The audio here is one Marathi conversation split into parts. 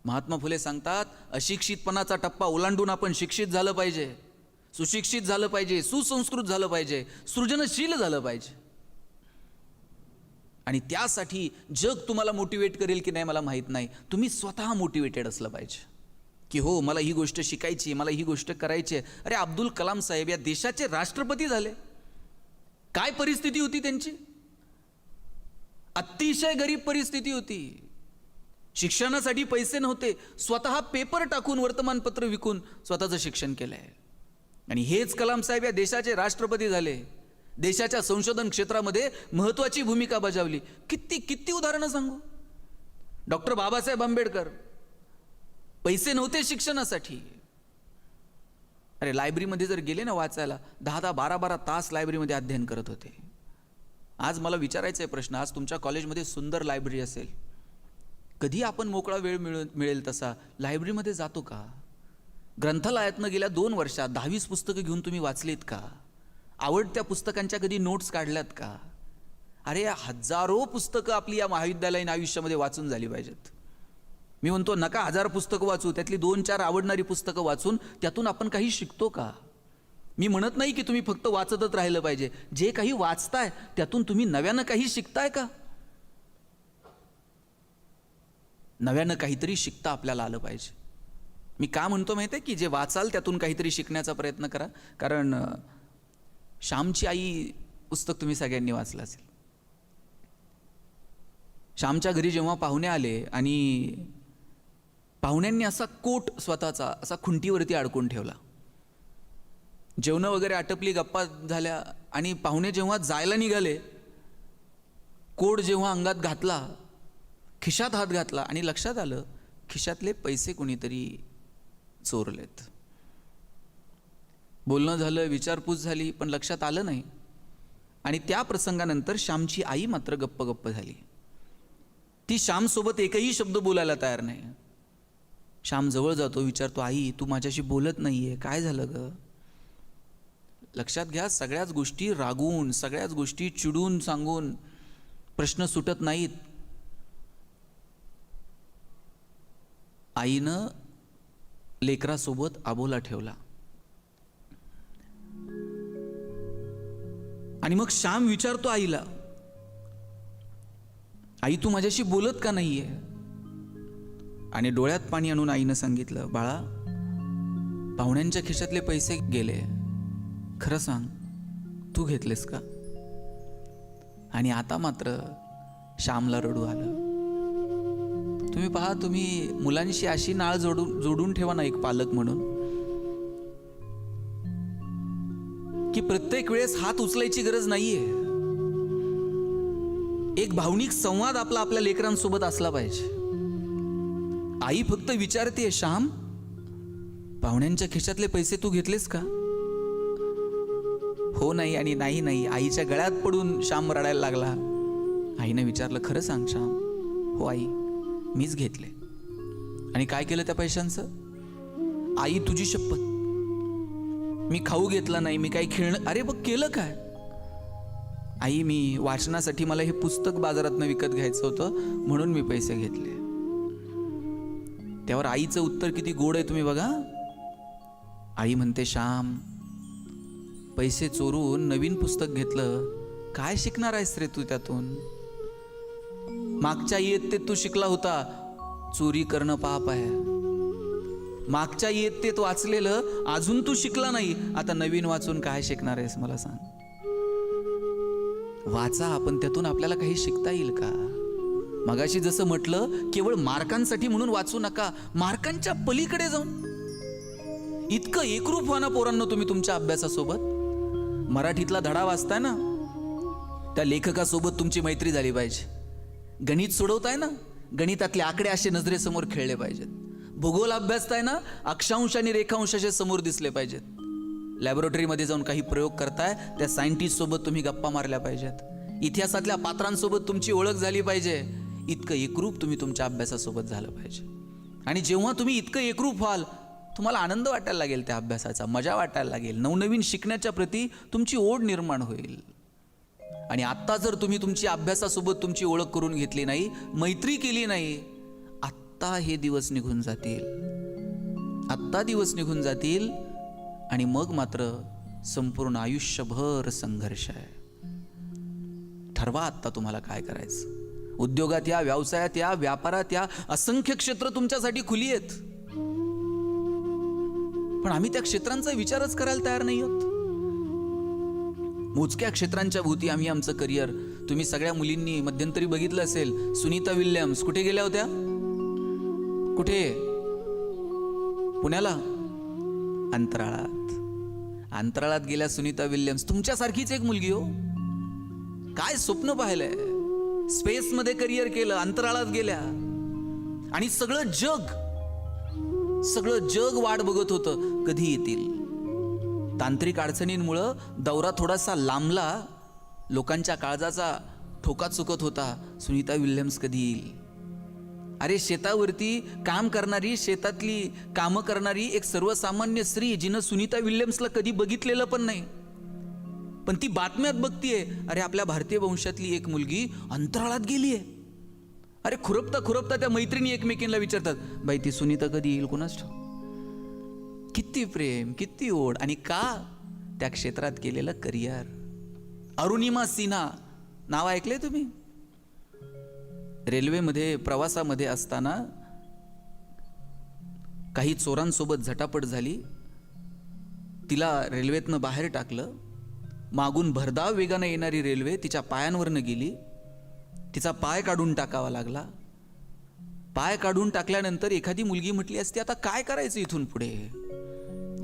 महात्मा फुले सांगतात, अशिक्षितपणाचा टप्पा ओलांडून आपण शिक्षित झालं पाहिजे, सुशिक्षित झालं पाहिजे, सुसंस्कृत झालं पाहिजे, सृजनशील झालं पाहिजे. आणि त्यासाठी जग तुम्हाला मोटिवेट करेल की नाही मला माहीत नाही, तुम्ही स्वतः मोटिवेटेड असलं पाहिजे की हो मला ही गोष्ट शिकायची, मला ही गोष्ट करायची आहे. अरे अब्दुल कलाम साहेब या देशाचे राष्ट्रपती झाले. काय परिस्थिती होती त्यांची? अतिशय गरीब परिस्थिती होती. शिक्षणासाठी पैसे नव्हते. स्वतः पेपर टाकून, वर्तमानपत्र विकून स्वतःचं शिक्षण केलंय. आणि हेच कलाम साहेब या देशाचे राष्ट्रपती झाले. देशाच्या संशोधन क्षेत्रामध्ये महत्त्वाची भूमिका बजावली. किती किती उदाहरणं सांगू. डॉक्टर बाबासाहेब आंबेडकर, पैसे नव्हते शिक्षणासाठी. अरे लायब्ररीमध्ये जर गेले ना वाचायला, 10-10, 12-12 तास लायब्ररीमध्ये अध्ययन करत होते. आज मला विचारायचा आहे प्रश्न, आज तुमच्या कॉलेजमध्ये सुंदर लायब्ररी असेल, कधी आपण मोकळा वेळ मिळेल तसा लायब्ररीमध्ये जातो का? ग्रंथालयातनं गेल्या 2 वर्षात 10-20 पुस्तकं घेऊन तुम्ही वाचलीत का? आवडत्या पुस्तकांच्या कधी नोट्स काढल्यात का? अरे हजारो पुस्तकं आपली या महाविद्यालयीन आयुष्यामध्ये वाचून झाली पाहिजेत. मी म्हणतो नका 1000 पुस्तकं वाचू, त्यातली 2-4 आवडणारी पुस्तकं वाचून त्यातून आपण काही शिकतो का? मी म्हणत नाही की तुम्ही फक्त वाचतच राहिलं पाहिजे. जे काही वाचताय त्यातून तुम्ही नव्यानं काही शिकताय का? नव्यानं काहीतरी शिकता आपल्याला आलं पाहिजे. मी का म्हणतो माहिती आहे की जे वाचाल त्यातून काहीतरी शिकण्याचा प्रयत्न करा. कारण श्यामची आई पुस्तक तुम्ही सगळ्यांनी वाचलं असेल. श्यामच्या घरी जेव्हा पाहुणे आले आणि पाहुण्यांनी असा कोट स्वतःचा असा खुंटीवरती अडकून ठेवला. जेवणं वगैरे आटपली, गप्पा झाल्या आणि पाहुणे जेव्हा जायला निघाले, कोट जेव्हा अंगात घातला, खिशात हात घातला आणि लक्षात आलं खिशातले पैसे कोणीतरी चोरलेत. बोलणं झालं, विचारपूस झाली, पण लक्षात आलं नाही. आणि त्या प्रसंगानंतर श्यामची आई मात्र गप्प झाली. ती श्यामसोबत एकही शब्द बोलायला तयार नाही. श्याम जवळ जातो, विचारतो, आई तू माझ्याशी बोलत नाहीये, काय झालं ग? लक्षात घ्या, सगळ्याच गोष्टी रागून, सगळ्याच गोष्टी चिडून सांगून प्रश्न सुटत नाहीत. आईनं लेकरासोबत आबोला ठेवला. आणि मग श्याम विचारतो आईला, आई तू माझ्याशी बोलत का नाहीये? आणि डोळ्यात पाणी आणून आईनं सांगितलं, बाळा पाहुण्यांच्या खिशातले पैसे गेले, खरं सांग तू घेतलेस का? आणि आता मात्र श्यामला रडू आलं. तुम्ही पहा, तुम्ही मुलांशी अशी नाळ जोडून ठेवा ना एक पालक म्हणून, की प्रत्येक वेळेस हात उचलायची गरज नाहीये. एक भावनिक संवाद आपल्या लेकरांसोबत असला पाहिजे. आई फक्त विचारते, श्याम पाहुण्यांच्या खिशातले पैसे तू घेतलेस का? हो नाही आणि नाही नाही. आईच्या गळ्यात पडून श्याम रडायला लागला. आईने विचारलं, खरं सांग श्याम? हो आई, मीच घेतले. आणि काय केलं त्या पैशांचं? आई तुझी शपथ, मी खाऊ घेतला नाही, मी काही खेळणं. अरे बघ केलं काय? आई मी वाचनासाठी मला हे पुस्तक बाजारातनं विकत घ्यायचं होतं म्हणून मी पैसे घेतले. त्यावर आईचं उत्तर किती गोड आहे तुम्ही बघा. आई म्हणते, श्याम पैसे चोरून नवीन पुस्तक घेतलं, काय शिकणार आहेस रे तू त्यातून? मागच्या इयत्तेत तू शिकला होता चोरी करणं पाप आहे. मागच्या इयत्तेत वाचलेलं अजून तू शिकला नाही, आता नवीन वाचून काय शिकणार आहेस मला सांग? वाचा, आपण त्यातून आपल्याला काही शिकता येईल का? मगाशी जसं म्हटलं, केवळ मार्कांसाठी म्हणून वाचू नका, मार्कांच्या पलीकडे जाऊन इतकं एकरूप व्हा ना पोरांनो तुम्ही तुमच्या अभ्यासासोबत. मराठीतला धडा वाचताय ना, त्या लेखकासोबत तुमची मैत्री झाली पाहिजे. गणित सोडवताय ना, गणितातले आकडे असे नजरेसमोर खेळले पाहिजेत. भूगोल अभ्यासताय ना, अक्षांश आणि रेखांश असे समोर दिसले पाहिजेत. लॅबोरेटरीमध्ये जाऊन काही प्रयोग करताय, त्या सायंटिस्ट सोबत तुम्ही गप्पा मारल्या पाहिजेत. इतिहासातल्या पात्रांसोबत तुमची ओळख झाली पाहिजे. इतकं एकरूप तुम्ही तुमच्या अभ्यासासोबत झालं पाहिजे. आणि जेव्हा तुम्ही इतकं एकरूप व्हाल, तुम्हाला आनंद वाटायला लागेल त्या अभ्यासाचा, मजा वाटायला लागेल, नवनवीन शिकण्याच्या प्रती तुमची ओढ निर्माण होईल. आणि आत्ता जर तुम्ही तुमची अभ्यासासोबत तुमची ओळख करून घेतली नाही, मैत्री केली नाही, आत्ता हे दिवस निघून जातील, आत्ता दिवस निघून जातील आणि मग मात्र संपूर्ण आयुष्यभर संघर्ष आहे. ठरवा आत्ता तुम्हाला काय करायचं. उद्योगात या, व्यवसायात या, व्यापारात या, असंख्य क्षेत्र तुमच्यासाठी खुली आहेत. पण आम्ही त्या क्षेत्रांचा विचारच करायला तयार नाही आहोत. मोजक्या क्षेत्रांच्या भोवती आम्ही आमचं करिअर. तुम्ही सगळ्या मुलींनी मध्यंतरी बघितलं असेल, सुनीता विल्यम्स कुठे गेल्या होत्या? कुठे? पुण्याला. अंतराळात गेल्या सुनीता विल्यम्स. तुमच्यासारखीच एक मुलगी हो. काय स्वप्न पाहिलंय, स्पेसमध्ये करिअर केलं, अंतराळात गेल्या आणि सगळं जग वाट बघत होतं कधी येतील. तांत्रिक अडचणींमुळं दौरा थोडासा लांबला, लोकांच्या काळजाचा ठोका चुकत होता. सुनीता विल्यम्स कधी येईल? अरे शेतावरती काम करणारी, शेतातली कामं करणारी एक सर्वसामान्य स्त्री, जिनं सुनीता विल्यम्सला कधी बघितलेलं पण नाही, पण ती बातम्यात बघतीये, अरे आपल्या भारतीय वंशातली एक मुलगी अंतराळात गेलीये. अरे खुरपता त्या मैत्रिणी एकमेकींना विचारतात, बाई ती सुनीता कधी येईल कोणाच ठाऊक. किती प्रेम, किती ओढ. आणि का? त्या क्षेत्रात केलेलं करिअर. अरुणिमा सिन्हा नाव ऐकलंय तुम्ही? रेल्वेमध्ये प्रवासामध्ये असताना काही चोरांसोबत झटापट झाली. तिला रेल्वेतनं बाहेर टाकलं. मागून भरधाव वेगानं येणारी रेल्वे तिच्या पायांवरनं गेली. तिचा पाय काढून टाकावा लागला. पाय काढून टाकल्यानंतर एखादी मुलगी म्हटली असती, आता काय करायचं इथून पुढे,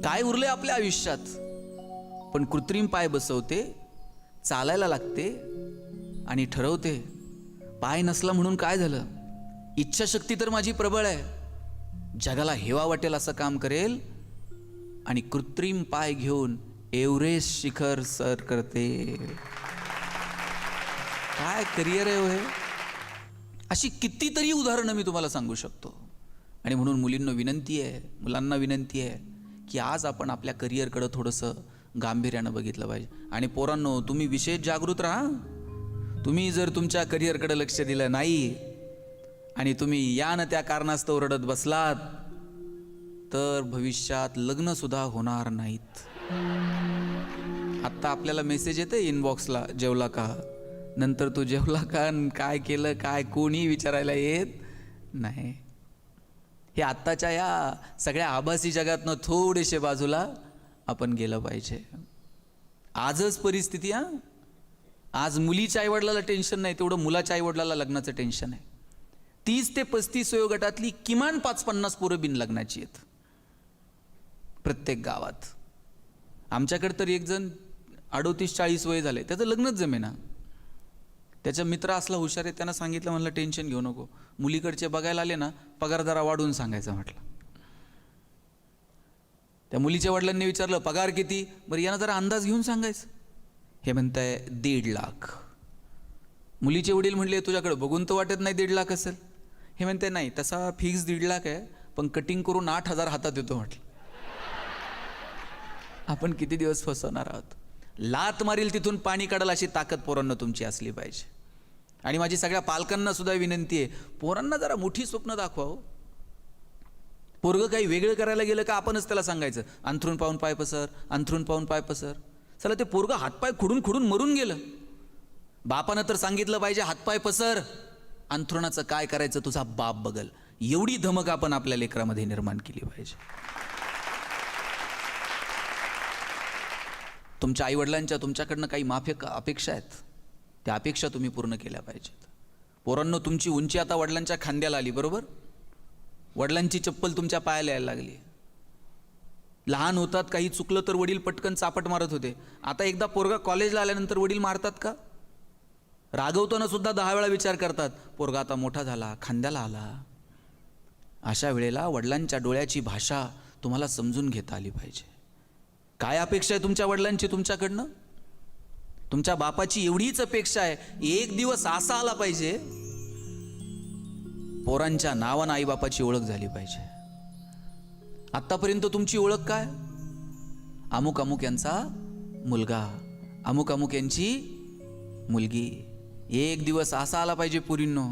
काय उरले आपल्या आयुष्यात. पण कृत्रिम पाय बसवते, चालायला लागते आणि ठरवते, पाय नसला म्हणून काय झालं, इच्छाशक्ती तर माझी प्रबळ आहे, जगाला हेवा वाटेल असं काम करेल आणि कृत्रिम पाय घेऊन एव्हरेस्ट शिखर सर करते. काय करिअर आहे हे. अशी कितीतरी उदाहरणं मी तुम्हाला सांगू शकतो. आणि म्हणून मुलांना विनंती आहे की आज आपण आपल्या करिअरकडे थोडंसं गांभीर्यानं बघितलं पाहिजे. आणि पोरांनो, तुम्ही विशेष जागृत राहा. तुम्ही जर तुमच्या करिअरकडे लक्ष दिलं नाही आणि तुम्ही या ना त्या कारणास्तव रडत बसलात तर भविष्यात लग्न सुद्धा होणार नाहीत. आत्ता आपल्याला मेसेज येते इनबॉक्सला, जेवला का? नंतर तू जेवला का, काय केलं, काय, कोणी विचारायला येत नाही. हे आत्ताच्या या सगळ्या आभासी जगातनं थोडेसे बाजूला आपण गेलं पाहिजे. आजच परिस्थिती आज मुलीच्या आईवडिलाला टेन्शन नाही तेवढं मुलाच्या आईवडिलाला लग्नाचं टेन्शन आहे. 30 ते 35 वयोगटातली किमान 5-50 पोरं बिन लग्नाची आहेत प्रत्येक गावात. आमच्याकडे तर एक जण 38-40 वय झाले, त्याचं लग्नच जमेना. त्याचा मित्र असला हुशार आहे, त्यानं सांगितलं, म्हणलं टेन्शन घेऊ नको, मुलीकडचे बघायला आले ना पगार जरा वाढवून सांगायचं म्हटलं. त्या मुलीच्या वडिलांनी विचारलं पगार किती, बरं यानं जरा अंदाज घेऊन सांगायचं. हे म्हणताय 1.5 लाख. मुलीचे वडील म्हणले तुझ्याकडे बघून तर वाटत नाही 1.5 लाख असेल. हे म्हणते नाही, तसा फिक्स 1.5 लाख आहे, पण कटिंग करून 8,000 हातात येतो म्हटलं. आपण किती दिवस फसवणार आहोत. लात मारील तिथून पाणी काढाल अशी ताकद पोरांना तुमची असली पाहिजे. आणि माझी सगळ्या पालकांना सुद्धा विनंती आहे, पोरांना जरा मोठी स्वप्न दाखवा हो. पोरगं काही वेगळं करायला गेलं का आपणच त्याला सांगायचं अंथरून पाहून पाय पसर, अंथरून पाहून पाय पसर. चला ते पोरगं हातपाय खुडून मरून गेलं. बापानं तर सांगितलं पाहिजे हातपाय पसर, अंथरुणाचं काय करायचं तुझा बाप बघल. एवढी धमक आपण आपल्या लेकरामध्ये निर्माण केली पाहिजे. तुमच्या आईवडिलांच्या तुमच्याकडनं काही माफक अपेक्षा आहेत, त्या अपेक्षा तुम्ही पूर्ण केल्या पाहिजेत. पोरांनो, तुमची उंची आता वडिलांच्या खांद्याला आली, बरोबर? वडिलांची चप्पल तुमच्या पायाला यायला लागली. लहान होतात, काही चुकलं तर वडील पटकन चापट मारत होते. आता एकदा पोरगा कॉलेजला आल्यानंतर वडील मारतात का? रागवताना सुद्धा 10 वेळा विचार करतात. पोरगा आता मोठा झाला, खांद्याला आला. अशा वेळेला वडिलांच्या डोळ्याची भाषा तुम्हाला समजून घेता आली पाहिजे. काय अपेक्षा आहे तुमच्या वडिलांची तुमच्याकडनं? तुमच्या बापाची एवढीच अपेक्षा आहे, एक दिवस असा आला पाहिजे पोरांच्या नावानं आईबापाची ओळख झाली पाहिजे. आत्तापर्यंत तुमची ओळख काय? अमुक अमुक यांचा मुलगा, अमुक अमुक यांची मुलगी. एक दिवस असा आला पाहिजे पुरींनो,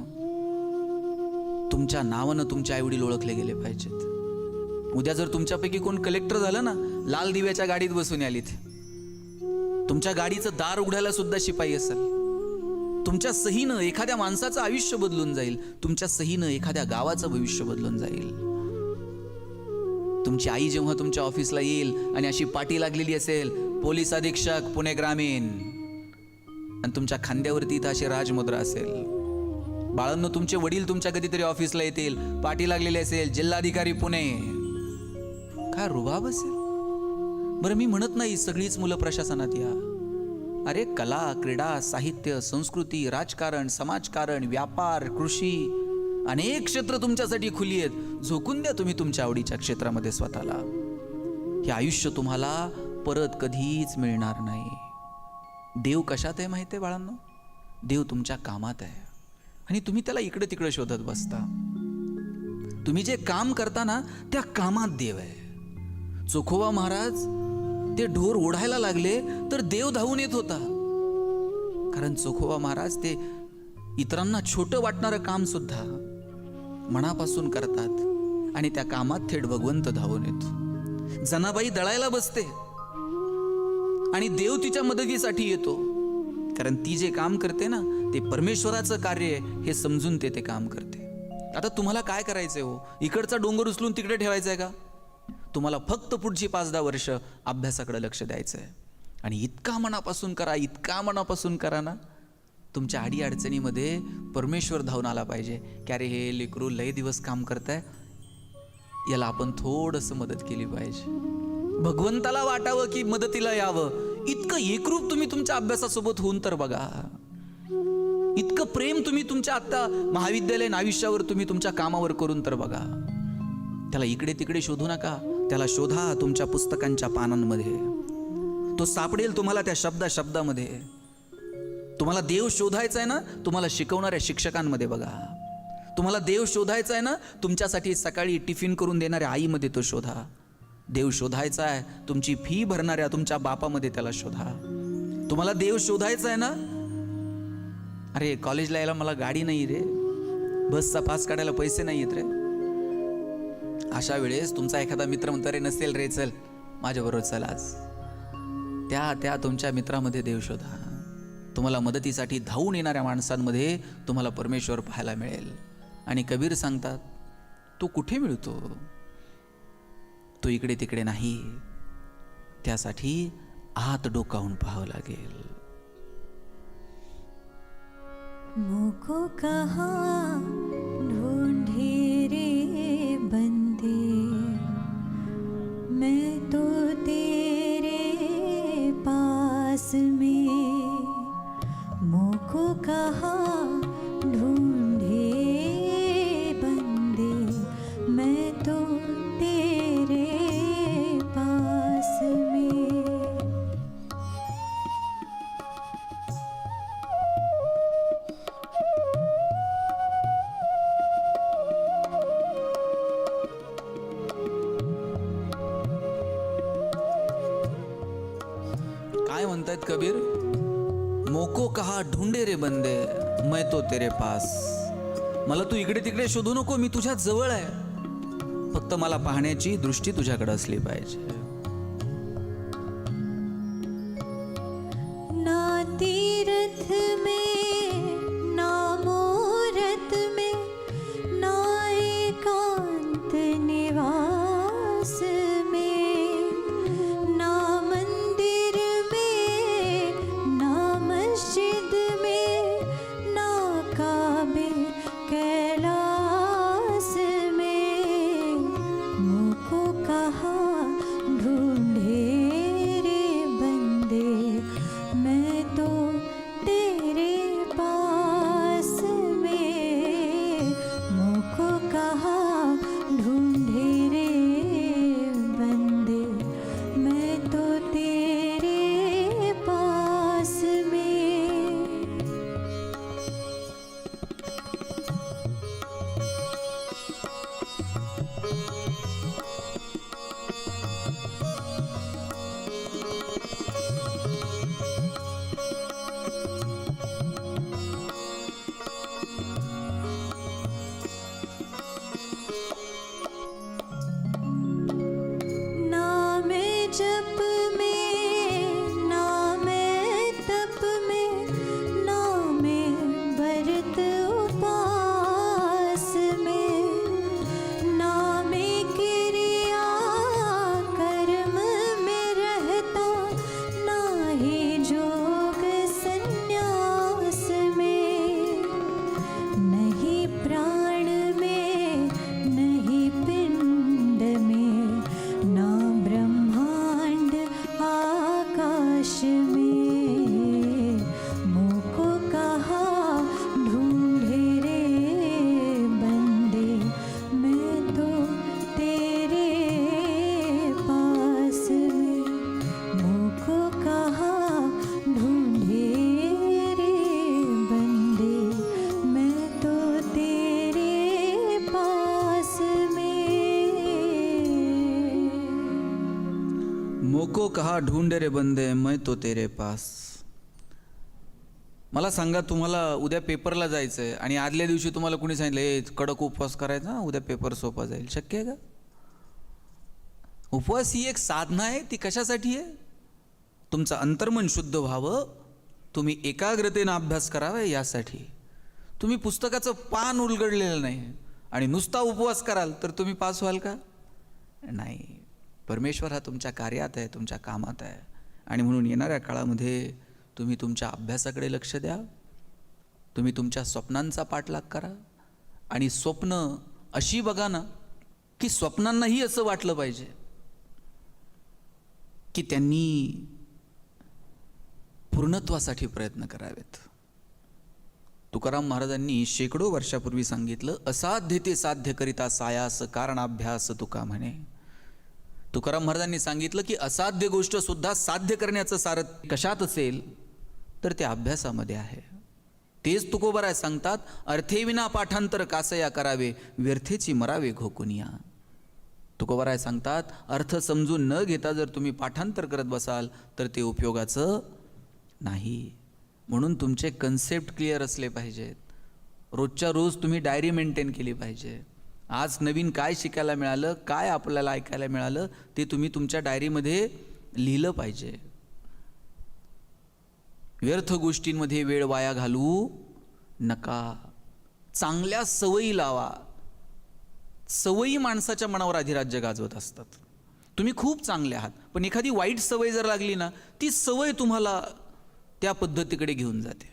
तुमच्या नावानं तुमचे आईवडील ओळखले गेले पाहिजेत. उद्या जर तुमच्यापैकी कोण कलेक्टर झालं ना, लाल दिव्याच्या गाडीत बसून आलीत, तुमच्या गाडीचं दार उघडायला सुद्धा शिपाई असेल. तुमच्या सहीनं एखाद्या माणसाचं आयुष्य बदलून जाईल. तुमच्या सहीनं एखाद्या गावाचं भविष्य बदलून जाईल. तुमची आई जेव्हा तुमच्या ऑफिसला येईल आणि अशी पाटी लागलेली असेल, पोलीस अधीक्षक पुणे ग्रामीण, आणि तुमच्या खांद्यावरती इथं अशी राजमुद्रा असेल. बाळांनो, तुमचे वडील तुमच्या कधीतरी ऑफिसला येतील, पाटी लागलेली असेल, जिल्हाधिकारी पुणे. काय रुबाब असेल. बरं, मी म्हणत नाही सगळीच मुलं प्रशासनात या. अरे, कला, क्रीडा, साहित्य, संस्कृती, राजकारण, समाजकारण, व्यापार, कृषी, अनेक क्षेत्र तुमच्यासाठी खुली आहेत. झोकून द्या तुम्ही तुमच्या आवडीच्या क्षेत्रामध्ये स्वतःला. हे आयुष्य तुम्हाला परत कधीच मिळणार नाही. देव कशात आहे माहिती आहे बाळांनो? देव तुमच्या कामात आहे. आणि तुम्ही त्याला इकडे तिकडे शोधत बसता. तुम्ही जे काम करता ना, त्या कामात देव आहे. चोखोबा महाराज ते ढोर ओढायला लागले तर देव धावून येत होता. कारण चोखोबा महाराज ते इतरांना छोटं वाटणारं काम सुद्धा मनापासून करतात आणि त्या कामात थेट भगवंत धावून येतो. जनाबाई दळायला बसते आणि देव तिच्या मदतीसाठी येतो. कारण ती जे काम करते ना, ते परमेश्वराचं कार्य आहे हे समजून ते काम करते. आता तुम्हाला काय करायचंय हो? इकडचा डोंगर उचलून तिकडे ठेवायचा आहे का? तुम्हाला फक्त पुढची 5-10 वर्ष अभ्यासाकडे लक्ष द्यायचं आहे. आणि इतका मनापासून करा, इतका मनापासून करा ना, तुमच्या अडीअडचणीमध्ये परमेश्वर धावून आला पाहिजे की अरे, हे लेकरू लय दिवस काम करताय, याला आपण थोडंसं मदत केली पाहिजे. भगवंताला वाटावं की मदतीला यावं. इतकं एकरूप तुम्ही तुमच्या अभ्यासासोबत होऊन तर बघा. इतकं प्रेम तुम्ही तुमच्या आता महाविद्यालयीन आयुष्यावर तुम्ही तुमच्या कामावर करून तर बघा. त्याला इकडे तिकडे शोधू नका. त्याला शोधा तुमच्या पुस्तकांच्या पानांमध्ये. तो सापडेल तुम्हाला त्या शब्दामध्ये. तुम्हाला देव शोधायचा आहे ना, तुम्हाला शिकवणाऱ्या शिक्षकांमध्ये बघा. तुम्हाला देव शोधायचा आहे ना, तुमच्यासाठी सकाळी टिफिन करून देणाऱ्या आईमध्ये तो शोधा. देव शोधायचा आहे तुमची फी भरणाऱ्या तुमच्या बापामध्ये, त्याला शोधा. तुम्हाला देव शोधायचा आहे ना, अरे कॉलेजला यायला मला गाडी नाही रे, बसचा पास काढायला पैसे नाही येत रे. अशा वेळेस तुमचा एखादा मित्र म्हणतो रे, नसेल रे, चल माझ्याबरोबर चल आज. त्या तुमच्या मित्रामध्ये देव शोधा. तुम्हाला मदतीसाठी धावून येणाऱ्या माणसांमध्ये तुम्हाला परमेश्वर पाहायला मिळेल. आणि कबीर सांगतात, तो कुठे मिळतो? तो इकडे तिकडे नाही. त्यासाठी आत डोकावून पाहावं लागेल. मुझको कहाँ ढूंढे रे बंदे, मैं तो तेरे पास में. मुझको कहाँ ढूंढे बंदे, मैं तो तेरे पास में. काय म्हणतायत कबीर? मोको कहा ढूंढे रे बंदे, मैं तो तेरे पास. मला तू इकडे तिकडे शोधू नको, मी तुझ्या जवळ आहे. फक्त मला पाहण्याची दृष्टी तुझ्याकडे असली पाहिजे. ना तीर्थ में ना मूरत में, ना एकांत निवास में, ना मंदिर में ना मस्जिद में, ना काबे कैलाश में. मुझको कहाँ राह ढूंढे रे बंदे मैं तो तेरे पास. मला सांगा, तुम्हाला उद्या पेपरला जायचं आहे आणि आदल्या दिवशी तुम्हाला कुणी सांगितलं कडक उपवास करायचा, उद्या पेपर सोपा जाईल. शक्य आहे का? उपवास ही एक साधना आहे. ती कशासाठी आहे? तुमचं अंतर्मन शुद्ध व्हावं, तुम्ही एकाग्रतेनं अभ्यास करावा यासाठी. तुम्ही पुस्तकाचं पान उलगडलेलं नाही आणि नुसता उपवास कराल तर तुम्ही पास व्हाल का? नाही. परमेश्वर हा तुमच्या कार्यात आहे, तुमच्या कामात आहे. आणि म्हणून येणाऱ्या काळामध्ये तुम्ही तुमच्या अभ्यासाकडे लक्ष द्या. तुम्ही तुमच्या स्वप्नांचा पाठलाग करा. आणि स्वप्न अशी बघा ना की स्वप्नांनाही असं वाटलं पाहिजे की त्यांनी पूर्णत्वासाठी प्रयत्न करावेत. तुकाराम महाराजांनी शेकडो वर्षापूर्वी सांगितलं, असाध्य ते साध्य करिता सायास कारणाभ्यास तुका म्हणे. तुकाराम महाराजांनी सांगितलं की असाध्य गोष्ट सुद्धा साध्य करण्याचं सारथ्य कशात असेल तर त्या अभ्यासामध्ये आहे. तेच तुकोबराय सांगतात, अर्थेविना पाठांतर कासया करावे, व्यर्थेची मरावे घोकुनिया. तुकोबराय सांगतात, अर्थ समजून न घेता जर तुम्ही पाठांतर करत बसाल तर ते उपयोगाचं नाही. म्हणून तुमचे कन्सेप्ट क्लिअर असले पाहिजेत. रोजच्या रोज तुम्ही डायरी मेंटेन केली पाहिजे. आज नवीन काय शिकायला मिळालं, काय आपल्याला ऐकायला मिळालं ते तुम्ही तुमच्या डायरीमध्ये लिहिलं पाहिजे. व्यर्थ गोष्टींमध्ये वेळ वाया घालवू नका. चांगल्या सवयी लावा. सवयी माणसाच्या मनावर अधिराज्य गाजवत असतात. तुम्ही खूप चांगले आहात, पण एखादी वाईट सवय जर लागली ना, ती सवय तुम्हाला त्या पद्धतीकडे घेऊन जाते.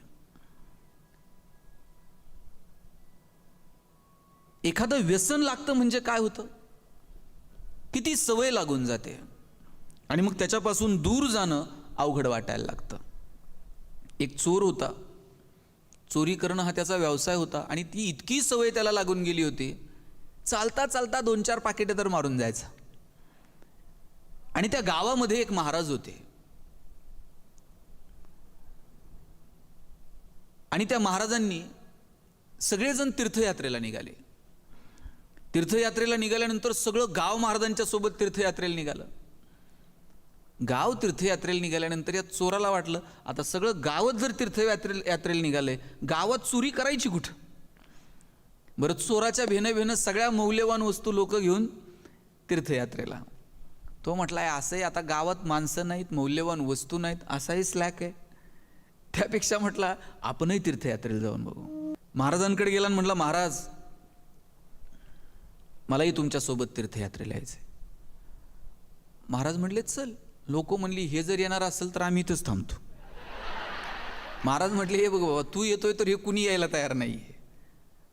एखादं व्यसन लागतं म्हणजे काय होतं की ती सवय लागून जाते आणि मग त्याच्यापासून दूर जाणं अवघड वाटायला लागतं. एक चोर होता. चोरी करणं हा त्याचा व्यवसाय होता आणि ती इतकी सवय त्याला लागून गेली होती, चालता चालता 2-4 पाकिटे तर मारून जायचा. आणि त्या गावामध्ये एक महाराज होते आणि त्या महाराजांनी सगळेजण तीर्थयात्रेला निघाले. तीर्थयात्रेला निघाल्यानंतर सगळं गाव महाराजांच्या सोबत तीर्थयात्रेला निघालं. गाव तीर्थयात्रेला निघाल्यानंतर या चोराला वाटलं, आता सगळं गावच जर तीर्थयात्रेला निघालंय, गावात चोरी करायची कुठं? बरं, चोराच्या भेनं सगळ्या मौल्यवान वस्तू लोक घेऊन तीर्थयात्रेला. तो म्हटलाय, असंही आता गावात माणसं नाहीत, मौल्यवान वस्तू नाहीत, असाही स्लॅक आहे. त्यापेक्षा म्हटला आपणही तीर्थयात्रेला जाऊन बघू. महाराजांकडे गेला आणि म्हटला, महाराज मलाही तुमच्यासोबत तीर्थयात्रेला यायचंय. महाराज म्हटले, चल. लोक म्हणली, हे जर येणार असेल तर आम्ही इथंच थांबतो. महाराज म्हटले, हे बघ बाबा, तू येतोय तर हे कुणी यायला तयार नाही.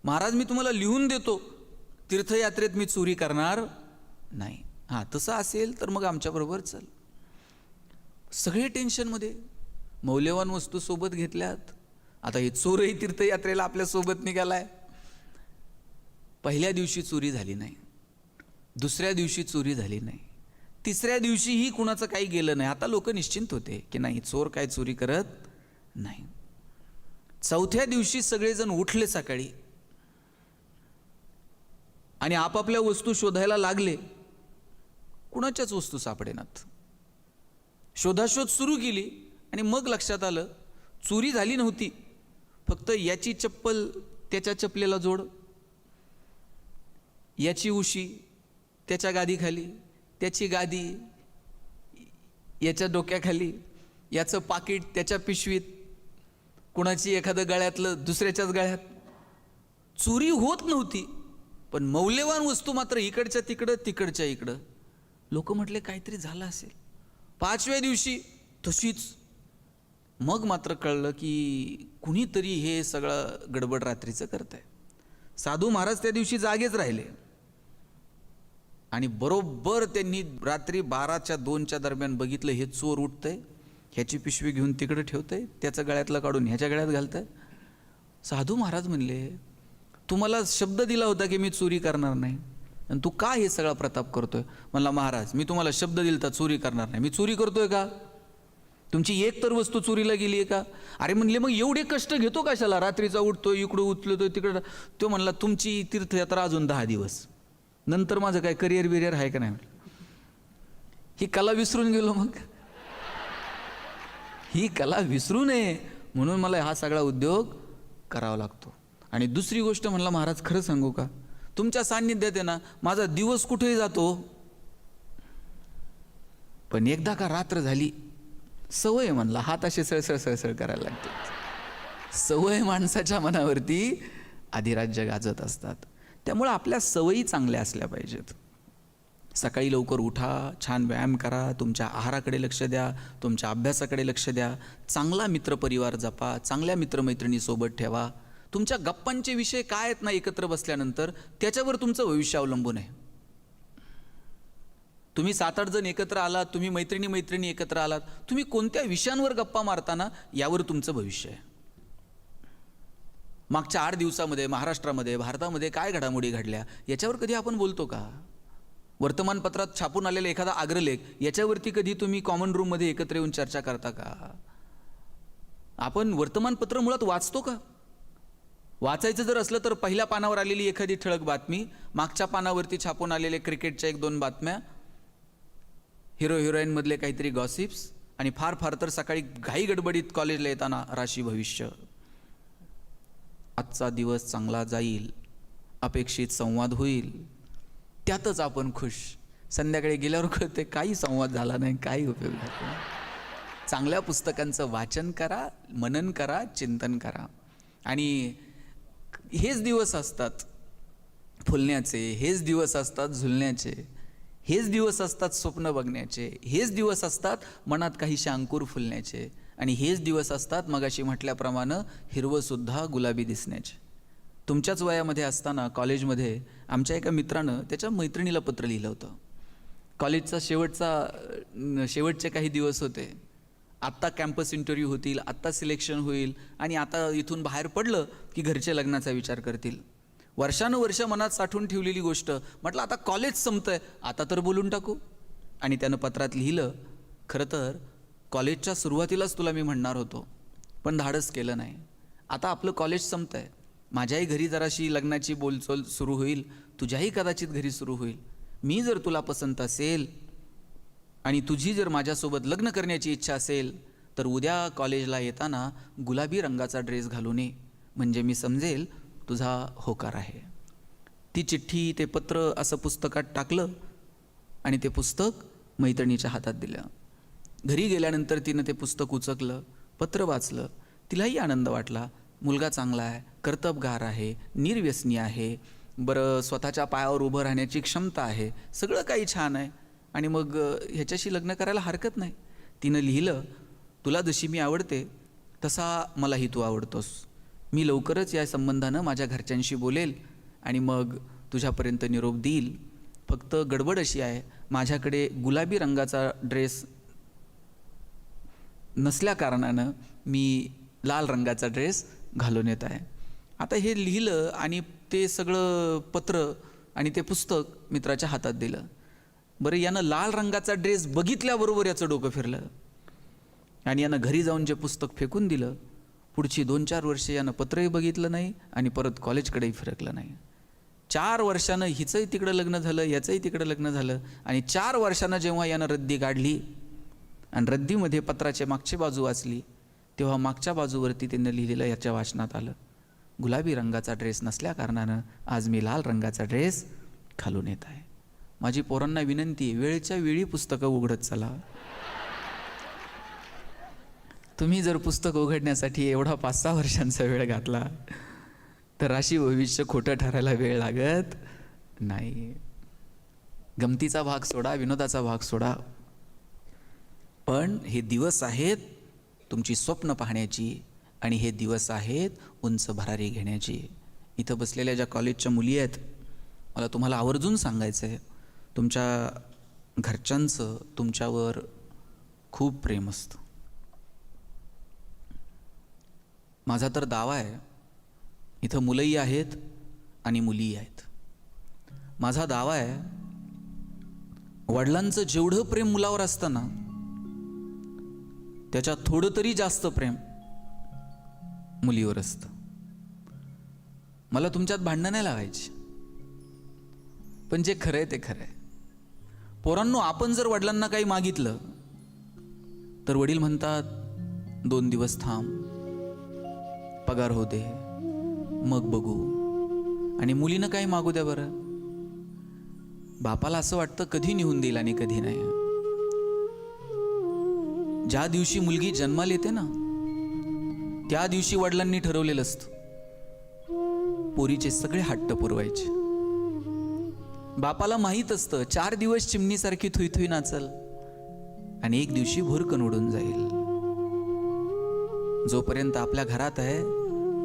महाराज, मी तुम्हाला लिहून देतो, तीर्थयात्रेत मी चोरी करणार नाही. हां, तसं असेल तर मग आमच्याबरोबर चल. सगळे टेन्शनमध्ये, मौल्यवान वस्तू सोबत घेतल्यात. आता हे चोरही तीर्थयात्रेला आपल्या सोबत निघालाय. पहिल्या दिवशी चोरी झाली नाही, दुसऱ्या दिवशी चोरी झाली नाही, तिसऱ्या दिवशीही कुणाचं काही गेलं नाही. आता लोक निश्चिंत होते की नाही, चोर काय चोरी करत नाही. चौथ्या दिवशी सगळेजण उठले सकाळी आणि आपापल्या वस्तू शोधायला लागले. कुणाच्याच वस्तू सापडेनात. शोधाशोध सुरू केली आणि मग लक्षात आलं, चोरी झाली नव्हती. फक्त याची चप्पल त्याच्या चपलेला जोड, याची उशी त्याच्या गादीखाली, त्याची गादी याच्या डोक्याखाली, याचं पाकिट त्याच्या पिशवीत, कुणाची एखादं गळ्यातलं दुसऱ्याच्याच गळ्यात. चोरी होत नव्हती, पण मौल्यवान वस्तू मात्र इकडच्या तिकडं, तिकडच्या इकडं. लोक म्हटले काहीतरी झालं असेल. 5व्या दिवशी तशीच. मग मात्र कळलं की कुणीतरी हे सगळं गडबड रात्रीचं करतंय. साधू महाराज त्या दिवशी जागेच राहिले आणि बरोबर त्यांनी रात्री 12च्या 2च्या दरम्यान बघितलं, हे चोर उठतंय, ह्याची पिशवी घेऊन तिकडे ठेवतंय, त्याचं गळ्यातलं काढून ह्याच्या गळ्यात घालतंय. साधू महाराज म्हणले, तुम्हाला शब्द दिला होता की मी चोरी करणार नाही, आणि तू का हे सगळा प्रताप करतोय? म्हणला, महाराज मी तुम्हाला शब्द दिलता चोरी करणार नाही, मी चोरी करतोय का? तुमची एक तर वस्तू चोरीला गेली आहे का? अरे म्हणले, मग एवढे कष्ट घेतो कशाला? रात्रीचा उठतोय, इकडं उचलतोय, तिकडं. तो म्हणला, तुमची तीर्थयात्रा अजून 10 दिवस, नंतर माझं काय करिअर बिरियर आहे का नाही? ही कला विसरून गेलो. मग ही कला विसरू नये म्हणून मला हा सगळा उद्योग करावा लागतो. आणि दुसरी गोष्ट म्हणला महाराज, खरं सांगू का, तुमच्या सान्निध्यात आहे ना माझा दिवस कुठेही जातो, पण एकदा का रात्र झाली सवय म्हणला हात असे सळसळ सळसळ करायला लागते. सवय माणसाच्या मनावरती अधिराज्य गाजत असतात. त्यामुळे आपल्या सवयी चांगल्या असल्या पाहिजेत. सकाळी लवकर उठा, छान व्यायाम करा, तुमच्या आहाराकडे लक्ष द्या, तुमच्या अभ्यासाकडे लक्ष द्या, चांगला मित्रपरिवार जपा, चांगल्या मित्रमैत्रिणी सोबत ठेवा. तुमच्या गप्पांचे विषय काय आहेत ना एकत्र बसल्यानंतर त्याच्यावर तुमचं भविष्य अवलंबून आहे. तुम्ही 7-8 जण एकत्र आलात, तुम्ही मैत्रिणी एकत्र आलात, तुम्ही कोणत्या विषयांवर गप्पा मारताना यावर तुमचं भविष्य आहे. मागच्या 8 दिवसामध्ये महाराष्ट्रामध्ये भारतामध्ये काय घडामोडी घडल्या याच्यावर कधी आपण बोलतो का? वर्तमानपत्रात छापून आलेला एखादा अग्रलेख याच्यावरती कधी तुम्ही कॉमन रूममध्ये एकत्र येऊन चर्चा करता का? आपण वर्तमानपत्र मुळात वाचतो का? वाचायचं जर असलं तर पहिल्या पानावर आलेली एखादी ठळक बातमी, मागच्या पानावरती छापून आलेले क्रिकेटच्या 1-2 बातम्या, हिरो हिरोईन मधले काहीतरी गॉसिप्स, आणि फार फार तर सकाळी घाई गडबडीत कॉलेजला येताना राशी भविष्य. आजचा दिवस चांगला जाईल, अपेक्षित संवाद होईल, त्यातच आपण खुश. संध्याकाळी गेल्यावर कळते काही संवाद झाला नाही, काही उपयोग झाला. चांगल्या पुस्तकांचं वाचन करा, मनन करा, चिंतन करा. आणि हेच दिवस असतात फुलण्याचे, हेच दिवस असतात झुलण्याचे, हेच दिवस असतात स्वप्न बघण्याचे, हेच दिवस असतात मनात काहीशे अंकुर फुलण्याचे, आणि हेच दिवस असतात मगाशी म्हटल्याप्रमाणे हिरवंसुद्धा गुलाबी दिसण्याचे. तुमच्याच वयामध्ये असताना कॉलेजमध्ये आमच्या एका मित्रानं त्याच्या मैत्रिणीला पत्र लिहिलं होतं. कॉलेजचा शेवटचे काही दिवस होते. आत्ता कॅम्पस इंटरव्ह्यू होतील, आत्ता सिलेक्शन होईल, आणि आता इथून बाहेर पडलं की घरचे लग्नाचा विचार करतील. वर्षानुवर्ष मनात साठवून ठेवलेली गोष्ट, म्हटलं आता कॉलेज संपतंय, आता तर बोलून टाकू. आणि त्यानं पत्रात लिहिलं, खरं तर कॉलेजच्या सुरुवातीलाच तुला मी म्हणणार होतो, पण धाडस केलं नाही. आता आपलं कॉलेज संपतंय, माझ्याही घरी जराशी लग्नाची बोलचाल सुरू होईल, तुझ्याही कदाचित घरी सुरू होईल. मी जर तुला पसंत असेल आणि तुझी जर माझ्यासोबत लग्न करण्याची इच्छा असेल तर उद्या कॉलेजला येताना गुलाबी रंगाचा ड्रेस घालून ये, म्हणजे मी समजेल तुझा होकार आहे. ती चिठ्ठी, ते पत्र असं पुस्तकात टाकलं आणि ते पुस्तक मैत्रिणीच्या हातात दिलं. घरी गेल्यानंतर तिनं ते पुस्तक उचकलं, पत्र वाचलं. तिलाही आनंद वाटला. मुलगा चांगला आहे, कर्तबगार आहे, निर्व्यसनी आहे, बरं स्वतःच्या पायावर उभं राहण्याची क्षमता आहे, सगळं काही छान आहे, आणि मग ह्याच्याशी लग्न करायला हरकत नाही. तिनं लिहिलं, तुला जशी मी आवडते तसा मलाही तू आवडतोस. मी लवकरच या संबंधानं माझ्या घरच्यांशी बोलेल आणि मग तुझ्यापर्यंत निरोप देईल. फक्त गडबड अशी आहे, माझ्याकडे गुलाबी रंगाचा ड्रेस नसल्या कारणानं मी लाल रंगाचा ड्रेस घालून येत आहे. आता हे लिहिलं आणि ते सगळं पत्र आणि ते पुस्तक मित्राच्या हातात दिलं. बरं, यानं लाल रंगाचा ड्रेस बघितल्याबरोबर याचं डोकं फिरलं आणि यानं घरी जाऊन जे पुस्तक फेकून दिलं. पुढची 2-4 वर्षे यानं पत्रही बघितलं नाही आणि परत कॉलेजकडेही फिरकलं नाही. 4 वर्षानं हिचंही तिकडं लग्न झालं, याचंही तिकडं लग्न झालं, आणि 4 वर्षानं जेव्हा यानं रद्दी काढली आणि रद्दीमध्ये पत्राची मागची बाजू वाचली, तेव्हा मागच्या बाजूवरती त्यांनी लिहिलेलं याच्या वाचनात आलं, गुलाबी रंगाचा ड्रेस नसल्या कारणानं आज मी लाल रंगाचा ड्रेस घालून येत आहे. माझी पोरांना विनंती आहे, वेळच्या वेळी पुस्तकं उघडत चला. तुम्ही जर पुस्तक उघडण्यासाठी एवढा 5-6 वर्षांचा वेळ घातला तर राशी भविष्य खोटं ठरायला वेळ लागत नाही. गमतीचा भाग सोडा, विनोदाचा भाग सोडा, पण हे दिवस आहेत तुमची स्वप्न पाहण्याची, आणि हे दिवस आहेत उंच भरारी घेण्याची. इथं बसलेल्या ज्या कॉलेजच्या मुली आहेत, मला तुम्हाला आवर्जून सांगायचं आहे, तुमच्या घरच्यांचं तुमच्यावर खूप प्रेम असतं. माझा तर दावा आहे, इथं मुलंही आहेत आणि मुलीही आहेत. माझा दावा आहे, वडिलांचं जेवढं प्रेम मुलावर असतं ना, त्याच्यात थोडं तरी जास्त प्रेम मुलीवर असतं. मला तुमच्यात भांडणं नाही लावायची, पण जे खरं आहे ते खरं आहे. पोरांनो, आपण जर वडिलांना काही मागितलं तर वडील म्हणतात 2 दिवस थांब, पगार होऊ दे, मग बघू. आणि मुलीनं काही मागू द्या बरं. बापाला असं वाटतं कधी निघून देईल आणि कधी नाही. ज्या दिवशी मुलगी जन्माला येते ना, त्या दिवशी वडिलांनी ठरवलेलं असतं पोरीचे सगळे हट्ट पुरवायचे. बापाला माहीत असतं 4 दिवस चिमणीसारखी थुई नाचल आणि एक दिवशी भुरकन उडून जाईल. जोपर्यंत आपल्या घरात आहे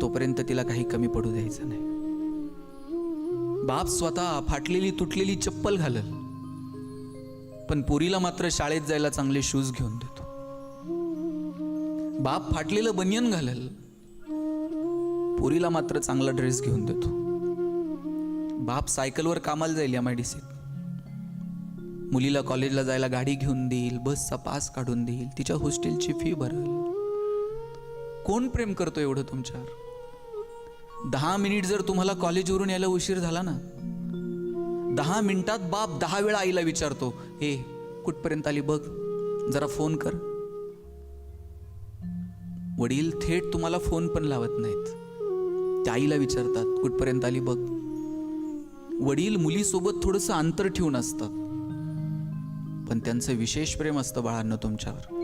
तोपर्यंत तिला काही कमी पडू द्यायचं नाही. बाप स्वतः फाटलेली तुटलेली चप्पल घालल, पण पोरीला मात्र शाळेत जायला चांगले शूज घेऊन देतो. बाप फाटलेलं बनियन घालल, पोरीला मात्र चांगला ड्रेस घेऊन देतो. बाप सायकलवर कामाला जाईल MIDCत, मुलीला कॉलेजला जायला गाडी घेऊन देईल, बसचा पास काढून देईल, तिच्या हॉस्टेलची फी भरल. कोण प्रेम करतो एवढं तुमच्यावर? 10 मिनिट जर तुम्हाला कॉलेजवरून यायला उशीर झाला ना, 10 मिनिटात बाप 10 वेळा आईला विचारतो, हे कुठपर्यंत आली बघ, जरा फोन कर. वडील थेट तुम्हाला फोन पण लावत नाहीत, त्या आईला विचारतात कुठपर्यंत आली बघ. वडील मुलीसोबत थोडंसं अंतर ठेवून असतात, पण त्यांचं विशेष प्रेम असतं बाळांनो तुमच्यावर.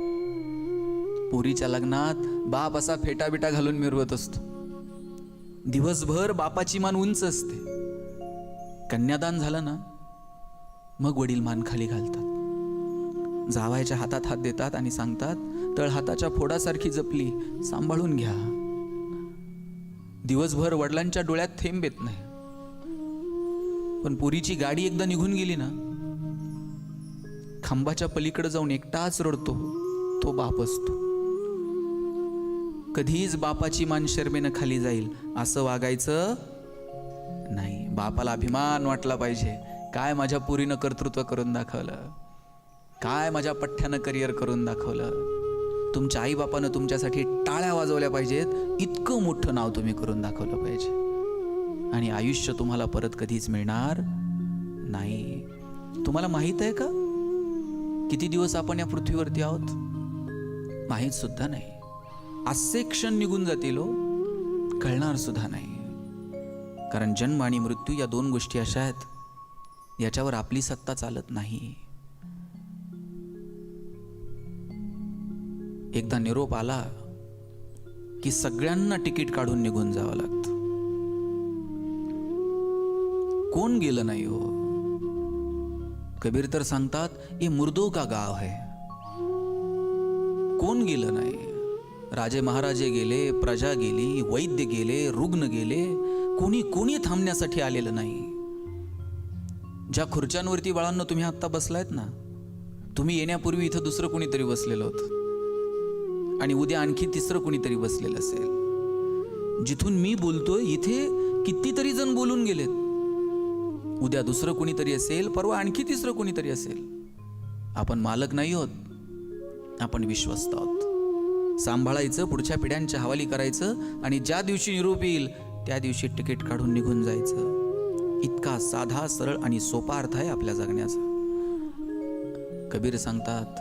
पोरीच्या लग्नात बाप असा फेटाबिटा घालून मिरवत असतो. दिवसभर बापाची मान उंच असते. कन्यादान झालं ना, मग वडील मान खाली घालतात, जावायच्या हातात हात देतात आणि सांगतात, तळ हाताच्या फोडासारखी जपली, सांभाळून घ्या. दिवसभर वडिलांच्या डोळ्यात थेंब येत नाही, पण पोरीची गाडी एकदा निघून गेली ना, खांबाच्या पलीकडे जाऊन एकटाच रडतो तो बाप असतो. कधीच बापाची मान शर्मेनं खाली जाईल असं वागायचं नाही. बापाला अभिमान वाटला पाहिजे, काय माझ्या पोरीनं कर्तृत्व करून दाखवलं, काय माझ्या पठ्ठ्यानं करिअर करून दाखवलं. तुमच्या आई बापानं तुमच्यासाठी टाळ्या वाजवल्या पाहिजेत, इतकं मोठं नाव तुम्ही करून दाखवलं पाहिजे. आणि आयुष्य तुम्हाला परत कधीच मिळणार नाही. तुम्हाला माहित आहे का किती दिवस आपण या पृथ्वीवरती आहोत? माहीत सुद्धा नाही. असे क्षण निघून जातील, कळणार सुद्धा नाही. कारण जन्म आणि मृत्यू या 2 गोष्टी अशा आहेत, याच्यावर आपली सत्ता चालत नाही. एकदा निरोप आला की सगळ्यांना तिकीट काढून निघून जावं लागतं. कोण गेलं नाही हो? कबीर तर सांगतात, ये मुर्दों का गाव है. कोण गेलं नाही? राजे महाराजे गेले, प्रजा गेली, वैद्य गेले, रुग्ण गेले, कोणी कोणी थांबण्यासाठी आलेलं नाही. ज्या खुर्च्यांवरती बाळांनो तुम्ही आत्ता बसलायत ना, तुम्ही येण्यापूर्वी इथं दुसरं कोणीतरी बसलेलं होतं आणि उद्या आणखी तिसरं कोणीतरी बसलेलं असेल. जिथून मी बोलतोय इथे कितीतरी जण बोलून गेलेत. उद्या दुसरं कोणीतरी असेल, परवा आणखी तिसरं कोणीतरी असेल. आपण मालक नाही आहोत, आपण विश्वस्त आहोत. सांभाळायचं, पुढच्या पिढ्यांच्या हवाली करायचं आणि ज्या दिवशी निरोप येईल त्या दिवशी तिकीट काढून निघून जायचं. इतका साधा, सरळ आणि सोपा अर्थ आहे आपल्या जगण्याचा. कबीर सांगतात,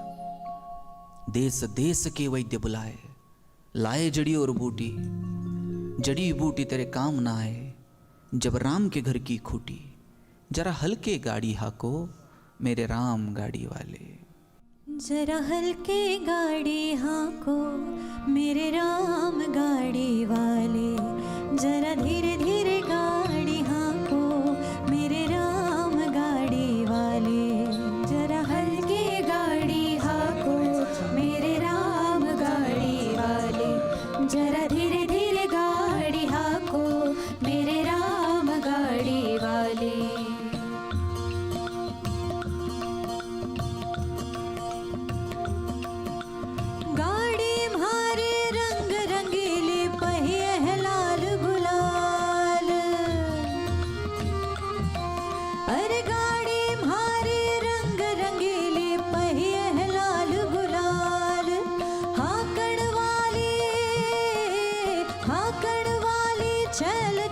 देश देश के वैद्य बुलाए, लाए जड़ी और बूटी, जड़ी बूटी तेरे काम ना आए, जब राम के घर की खूटी, जरा हल्के गाड़ी हाको मेरे राम गाड़ी वाले. जरा हल्के गाड़ी हाँको मेरे राम गाड़ी वाले, जरा धीरे धीरे गाड़ी हाँको मेरे राम गाड़ी वाले, जरा हल्के गाड़ी हाँको मेरे राम गाड़ी वाले, जरा धीरे धीरे गाड़ी हाँको मेरे राम गाड़ी वाले.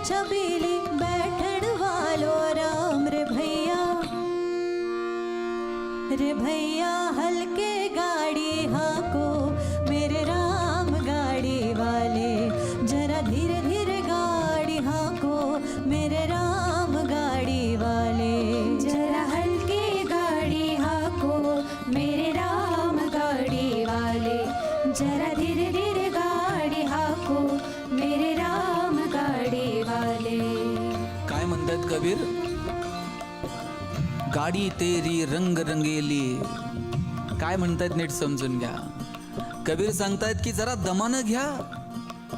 छबीली बैठन वालो राम रे भैया हल्के गाड़ी हाँको मेरे राम कबीर, गाडी तेरी रंग रंगेली. काय म्हणतायत नीट समजून घ्या. कबीर सांगतायत की जरा दमानं घ्या.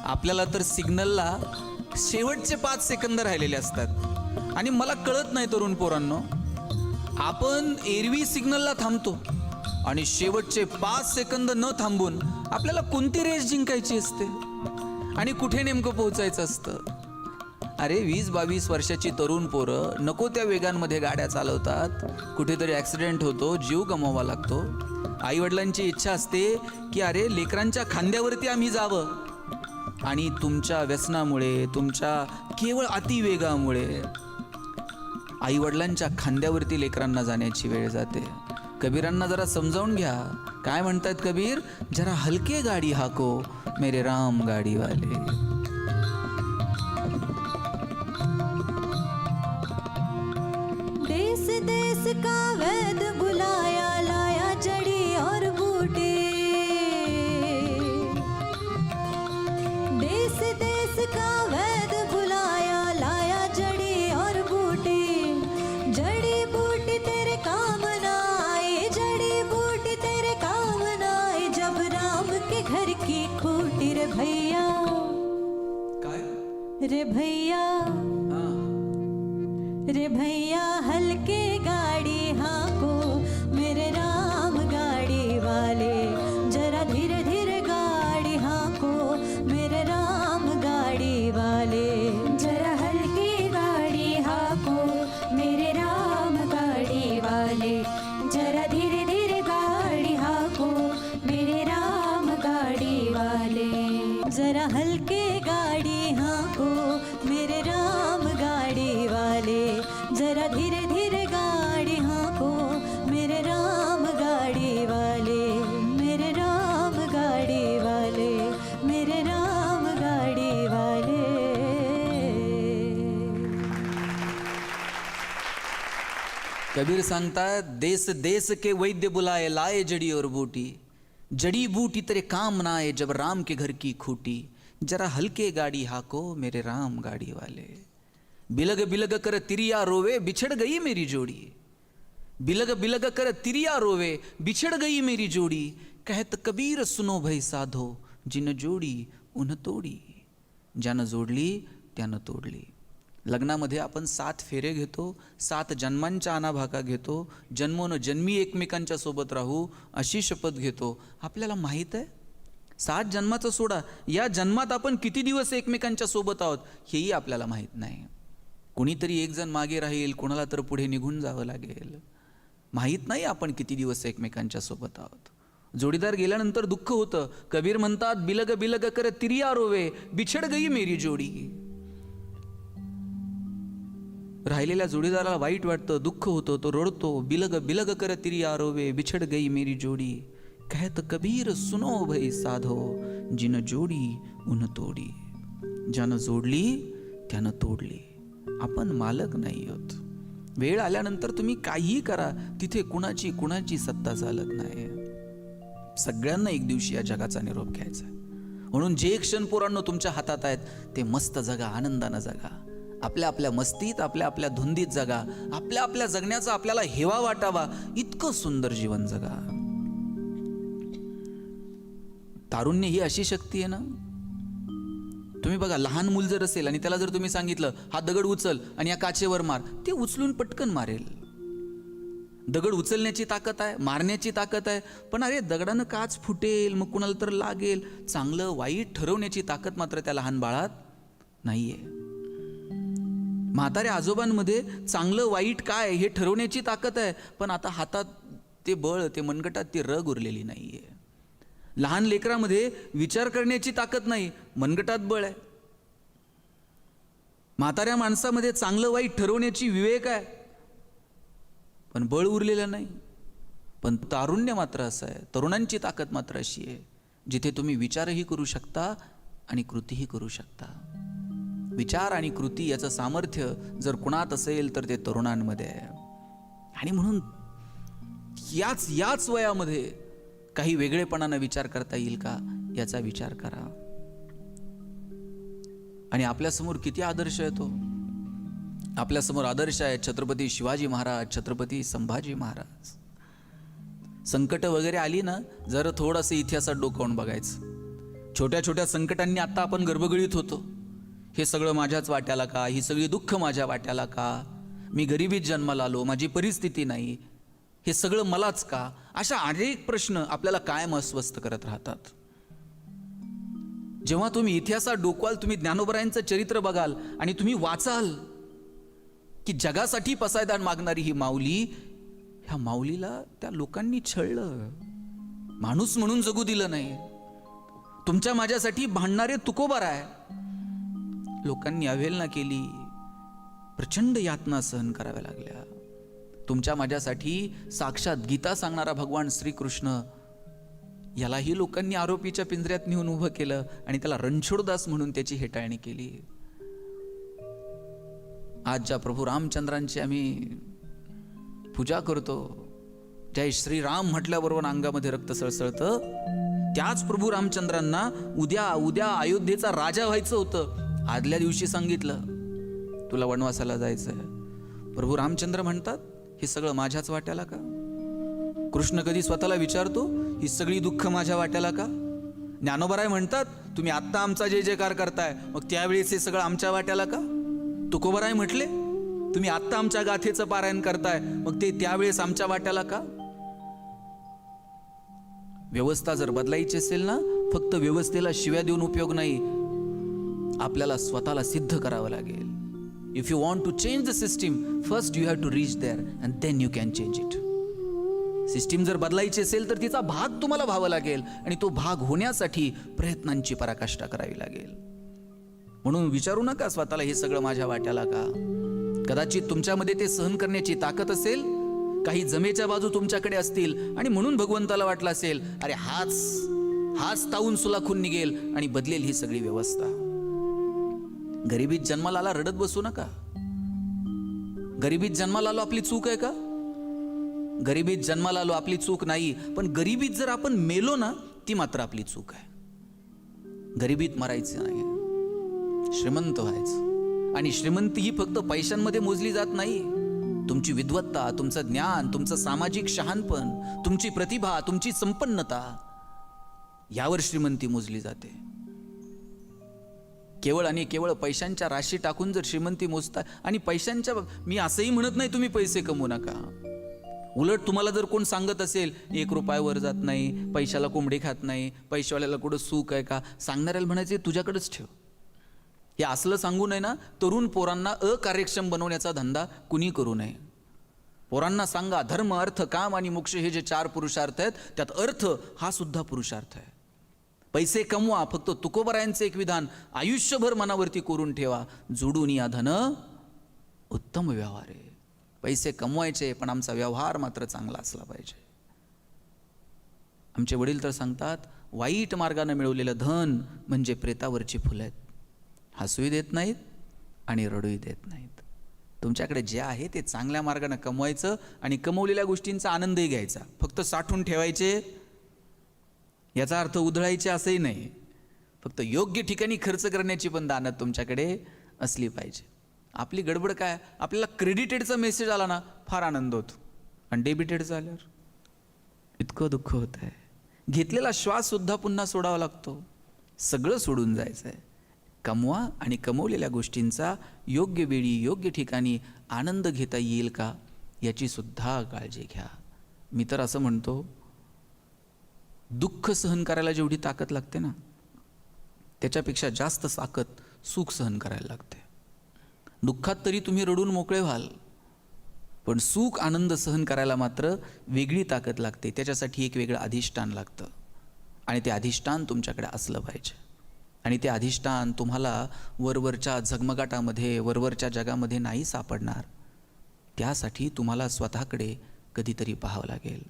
आपल्याला तर सिग्नलला शेवटचे 5 सेकंद राहिलेले असतात आणि मला कळत नाही तरुण पोरांनो, आपण एरवी सिग्नलला थांबतो आणि शेवटचे 5 सेकंद न थांबून आपल्याला कोणती रेस जिंकायची असते आणि कुठे नेमकं पोहोचायचं असतं. अरे 20-22 वर्षाची तरुण पोरं नको त्या वेगांमध्ये गाड्या चालवतात, कुठेतरी ॲक्सिडेंट होतो, जीव गमवावा लागतो. आईवडिलांची इच्छा असते की अरे लेकरांच्या खांद्यावरती आम्ही जावं, आणि तुमच्या व्यसनामुळे, तुमच्या केवळ अतिवेगामुळे आईवडिलांच्या खांद्यावरती लेकरांना जाण्याची वेळ जाते. कबीरांना जरा समजावून घ्या. काय म्हणतात कबीर, जरा हलके गाडी हाको मेरे राम गाडी वाले. देश देश का वैद बुलाया, लाया जड़ी और बूटी. देश देश का वैद बुलाया, लाया जड़ी और बूटी. जड़ी बूटी तेरे काम न आई, जड़ी बूटी तेरे काम न आई. जब राम के घर की खूटी. रे भैया, काय रे भैया, रे भैया हल्के गाड़ी हाको मेरे राम गाड़ी वाले. जरा धीरे धीरे गाड़ी हाको मेरे राम गाड़ी वाले. जरा हल्की गाड़ी हाको मेरे राम गाड़ी वाले. जरा धीरे धीरे गाड़ी हाको मेरे राम गाड़ी वाले. जरा हल्के गाड़ी हाको मेरे राम गाड़ी वाले. जरा धीरे धीरे गाड़ी हाको मेरे राम गाड़ी वाले. मेरे राम गाड़ी वाले, मेरे राम गाड़ी वाले. कबीर सांगतात, देश देश के वैद्य बुलाए, लाए जड़ी और बूटी. जड़ी बूटी तेरे काम ना आए, जब राम के घर की खूटी. जरा हल्के गाड़ी हाको मेरे राम गाड़ी वाले. बिलग बिलग कर तिरिया रोवे, बिछड़ गई मेरी जोड़ी. बिलग बिलग कर तिरिया रोवे, बिछड़ गई मेरी जोड़ी. कहत कबीर सुनो भई साधो, जिन जोडी उन तोडी. ज्यानं जोडली त्यानं तोडली. लग्नामध्ये आपण 7 फेरे घेतो, 7 जन्मांच्या अनाभाका घेतो, जन्मोनजन्मी एकमेकांच्या सोबत राहू अशी शपथ घेतो. आपल्याला माहीत आहे 7 जन्माचं सोडा, या जन्मात आपण किती दिवस एकमेकांच्या सोबत आहोत हेही आपल्याला माहीत नाही. कुणीतरी एक जण मागे राहील, कोणाला तर पुढे निघून जावं लागेल. माहीत नाही आपण किती दिवस एकमेकांच्या सोबत आहोत. जोडीदार गेल्यानंतर दुःख होतं. कबीर म्हणतात, बिलग बिलग कर तिरिया रोवे, बिछड़ गई मेरी जोडी. राहिलेल्या जोडीदाराला वाईट वाटतं, दुःख होतं, तो रडतो. बिलग बिलग कर तिरिया रोवे, बिछड़ गई मेरी जोडी. कहत कबीर सुनो भई साधो, जिन जोडी उन तोडी. ज्यानं जोडली त्यानं तोडली. आपण मालक नाही आहोत. वेळ आल्यानंतर तुम्ही काहीही करा, तिथे कुणाची सत्ता चालत नाही. सगळ्यांना एक दिवशी या जगाचा निरोप घ्यायचा. म्हणून जे क्षण पोरांनो तुमच्या हातात आहेत ते मस्त जगा, आनंदानं जगा. आपल्या आपल्या मस्तीत, आपल्या आपल्या धुंदीत जगा. आपल्या आपल्या जगण्याचा आपल्याला हेवा वाटावा इतकं सुंदर जीवन जगा. तारुण्य ही अशी शक्ती आहे ना. तुम्ही बघा, लहान मूल जर असेल आणि त्याला जर तुम्ही सांगितलं हा दगड उचल आणि या काचेवर मार, ते उचलून पटकन मारेल. दगड उचलण्याची ताकद आहे, मारण्याची ताकद आहे, पण अरे दगडानं काच फुटेल, मग कुणाला तर लागेल, चांगलं वाईट ठरवण्याची ताकद मात्र त्या लहान बाळात नाहीये. म्हाताऱ्या आजोबांमध्ये चांगलं वाईट काय हे ठरवण्याची ताकद आहे, पण आता हातात ते बळ, ते मनगटात ती रग उरलेली नाहीये. लहान लेकरामध्ये विचार करण्याची ताकद नाही, मनगटात बळ आहे. म्हाताऱ्या माणसामध्ये चांगलं वाईट ठरवण्याची विवेक आहे, पण बळ उरलेलं नाही. पण तारुण्य मात्र असं आहे, तरुणांची ताकद मात्र अशी आहे, जिथे तुम्ही विचारही करू शकता आणि कृतीही करू शकता. विचार आणि कृती याचं सामर्थ्य जर कुणात असेल तर ते तरुणांमध्ये आहे. आणि म्हणून याच वयामध्ये काही वेगळेपणानं विचार करता येईल का याचा विचार करा. आणि आपल्यासमोर किती आदर्श आहे तो. आपल्यासमोर आदर्श आहेत छत्रपती शिवाजी महाराज, छत्रपती संभाजी महाराज. संकट वगैरे आली ना, जरा थोडंसं इतिहासात डोकावून बघायचं. छोट्या छोट्या संकटांनी आता आपण गर्भगळीत होतो. हे सगळं माझ्याच वाट्याला का, ही सगळी दुःख माझ्या वाट्याला का, मी गरिबीत जन्माला आलो, माझी परिस्थिती नाही, हे सगळं मलाच का, अशा अनेक प्रश्न आपल्याला कायम अस्वस्थ करत राहतात. जेव्हा तुम्ही इतिहासात डोकवाल, तुम्ही ज्ञानोबरायांचं चरित्र बघाल आणि तुम्ही वाचाल की जगासाठी पसायदान मागणारी ही माऊली, ह्या माऊलीला त्या लोकांनी छळलं, माणूस म्हणून जगू दिलं नाही. तुमच्या माझ्यासाठी भांडणारे तुकोबाराय लोकांनी अवहेलना केली, प्रचंड यातना सहन कराव्या लागल्या. तुमच्या माझ्यासाठी साक्षात गीता सांगणारा भगवान श्रीकृष्ण, यालाही लोकांनी आरोपीच्या पिंजऱ्यात नेऊन उभं केलं आणि त्याला रणछोडदास म्हणून त्याची हेटाळणी केली. आज ज्या प्रभू रामचंद्रांची आम्ही पूजा करतो, जय श्रीराम म्हटल्याबरोबर अंगामध्ये रक्त सळसळतं, त्याच प्रभू रामचंद्रांना उद्या उद्या अयोध्येचा राजा व्हायचं होतं. आदल्या दिवशी सांगितलं तुला वनवासाला जायचंय. प्रभू रामचंद्र म्हणतात हे सगळं माझ्याच वाट्याला का. कृष्ण कधी स्वतःला विचारतो ही सगळी दुःख माझ्या वाट्याला का. ज्ञानोबराय म्हणतात तुम्ही आत्ता आमचा जय जयकार करताय, मग त्यावेळेस हे सगळं आमच्या वाट्याला का. तुकोबराय म्हटले तुम्ही आत्ता आमच्या गाथेचं पारायण करताय, मग ते त्यावेळेस आमच्या वाट्याला का. व्यवस्था जर बदलायची असेल ना, फक्त व्यवस्थेला शिव्या देऊन उपयोग नाही, आपल्याला स्वतःला सिद्ध करावं लागेल. If you want to change the system, first you have to reach there and then you can change it. System जर बदलायची असेल तर तिचा भाग तुम्हाला व्हावा लागेल आणि तो भाग होण्यासाठी प्रयत्नांची पराकाष्ठा करावी लागेल. म्हणून विचारू नका स्वतःला हे सगळं माझ्या वाट्याला का. कदाचित तुमच्यामध्ये ते सहन करण्याची ताकद असेल, काही जमेच्या बाजू तुमच्याकडे असतील आणि म्हणून भगवंताला वाटलं असेल अरे हाच तावून सुलाखून निघेल आणि बदलेल ही सगळी व्यवस्था. गरिबीत जन्माला आला रडत बसू नका. गरिबीत जन्माला आलो आपली चूक आहे का. गरिबीत जन्माला आलो आपली चूक नाही, पण गरिबीत जर आपण मेलो ना, ती मात्र आपली चूक आहे. गरिबीत मरायचं नाही, श्रीमंत व्हायचं. आणि श्रीमंती ही फक्त पैशांमध्ये मोजली जात नाही. तुमची विद्वत्ता, तुमचं ज्ञान, तुमचं सामाजिक शहाणपण, तुमची प्रतिभा, तुमची संपन्नता, यावर श्रीमंती मोजली जाते. केवळ आणि केवळ पैशांच्या राशी टाकून जर श्रीमंती मोजता, आणि पैशांच्या, मी असंही म्हणत नाही तुम्ही पैसे कमवू नका. उलट तुम्हाला जर कोण सांगत असेल 1 रुपया वर जात नाही, पैशाला कोंबडी खात नाही, पैशावाल्याला कुठं सुख आहे का, सांगणाऱ्याला म्हणायचे तुझ्याकडेच ठेव. हे असलं सांगू नये ना. तरुण पोरांना अकार्यक्षम बनवण्याचा धंदा कुणी करू नये. पोरांना सांगा धर्म, अर्थ, काम आणि मोक्ष हे जे 4 पुरुषार्थ आहेत, त्यात अर्थ हा सुद्धा पुरुषार्थ आहे. पैसे कमवा, फक्त तुकोबरायांचे एक विधान आयुष्यभर मनावरती कोरून ठेवा, जोडून या धन उत्तम व्यवहार आहे. पैसे कमवायचे, पण आमचा व्यवहार मात्र चांगला असला पाहिजे. आमचे वडील तर सांगतात वाईट मार्गाने मिळवलेलं धन म्हणजे प्रेतावरची फुलं आहेत. हसूही देत नाहीत आणि रडूही देत नाहीत. तुमच्याकडे जे आहे ते चांगल्या मार्गाने कमवायचं आणि कमवलेल्या गोष्टींचा आनंदही घ्यायचा. फक्त साठवून ठेवायचे याचा अर्थ उधळायचे असंही नाही. फक्त योग्य ठिकाणी खर्च करण्याची पण दानत तुमच्याकडे असली पाहिजे. आपली गडबड काय, आपल्याला क्रेडिटेडचा मेसेज आला ना फार आनंद होतो, आणि डेबिटेडचा आल्यावर इतकं दुःख होत आहे. घेतलेला श्वास सुद्धा पुन्हा सोडावा लागतो. सगळं सोडून जायचं आहे. कमवा आणि कमवलेल्या गोष्टींचा योग्य वेळी योग्य ठिकाणी आनंद घेता येईल का याची सुद्धा काळजी घ्या. मी तर असं म्हणतो, दुःख सहन करायला जेवढी ताकद लागते ना, त्याच्यापेक्षा जास्त ताकद सुख सहन करायला लागते. दुःखात तरी तुम्ही रडून मोकळे व्हाल, पण सुख आनंद सहन करायला मात्र वेगळी ताकद लागते. त्याच्यासाठी एक वेगळं अधिष्ठान लागतं, आणि ते अधिष्ठान तुमच्याकडे असलं पाहिजे. आणि ते अधिष्ठान तुम्हाला वरवरच्या झगमगाटामध्ये, वरवरच्या जगामध्ये नाही सापडणार. त्यासाठी तुम्हाला स्वतःकडे कधीतरी पाहावं लागेल.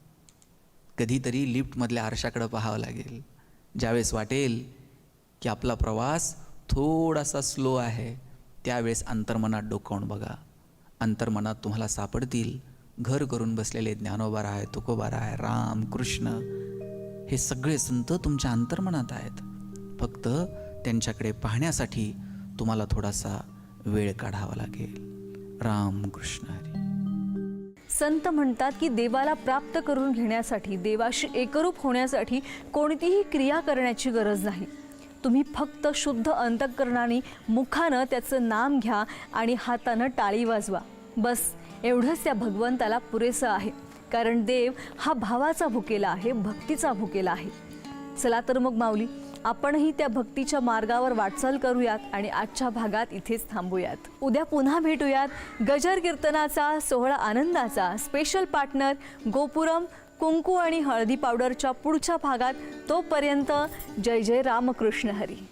कधीतरी लिफ्टमधल्या आरशाकडे पाहावं लागेल. ज्यावेळेस वाटेल की आपला प्रवास थोडासा स्लो आहे, त्यावेळेस अंतर्मनात डोकावून बघा. अंतर्मनात तुम्हाला सापडतील घर करून बसलेले ज्ञानोबराय, तुकोबाराय, राम, कृष्ण, हे सगळे संत तुमच्या अंतर्मनात आहेत. फक्त त्यांच्याकडे पाहण्यासाठी तुम्हाला थोडासा वेळ काढावा लागेल. रामकृष्ण हरी. संत म्हणतात की देवाला प्राप्त करून घेण्यासाठी, देवाशी एकरूप होण्यासाठी कोणतीही क्रिया करण्याची गरज नाही. तुम्ही फक्त शुद्ध अंतःकरणाने मुखानं त्याचं नाम घ्या आणि हातानं टाळी वाजवा. बस एवढंच त्या भगवंताला पुरेसं आहे. कारण देव हा भावाचा भुकेला आहे, भक्तीचा भुकेला आहे. चला तर मग माऊली, आपणही त्या भक्तीच्या मार्गावर वाटचाल करूयात आणि आजच्या भागात इथेच थांबूयात. उद्या पुन्हा भेटूयात गजर कीर्तनाचा, सोहळा आनंदाचा स्पेशल पार्टनर गोपुरम कुंकू आणि हळदी पावडरच्या पुढच्या भागात. तोपर्यंत जय जय रामकृष्ण हरी.